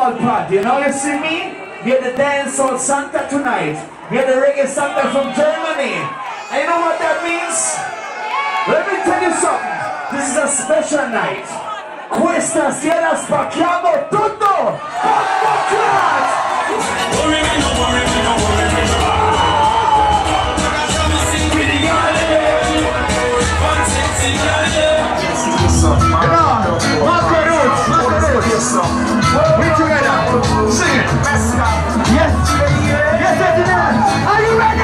dancehall party. You know, you see me? We are the dancehall Santa tonight. We are the reggae Santa from Germany. And you know what that means? Let me tell you something. This is a special night. Questa sera spacchiamo tutto! We together. Sing it. Yes. Yes, Sentinel. Are you ready?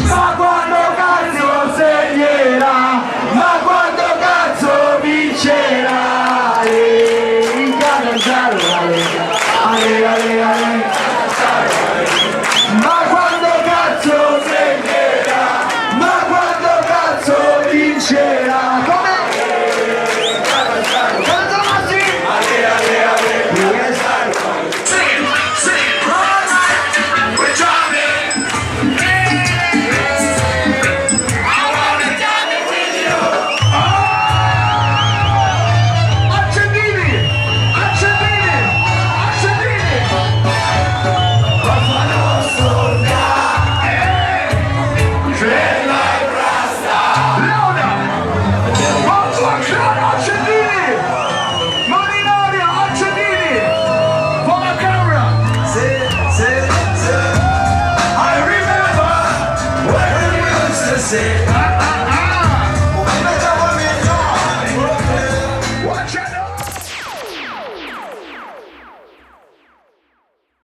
Ma quando cazzo segnerà? Ma quando cazzo vincerà? In Catanzaro. Ale, ale, ale. Ma quando cazzo segnerà? Ma quando cazzo vincerà? Come? Say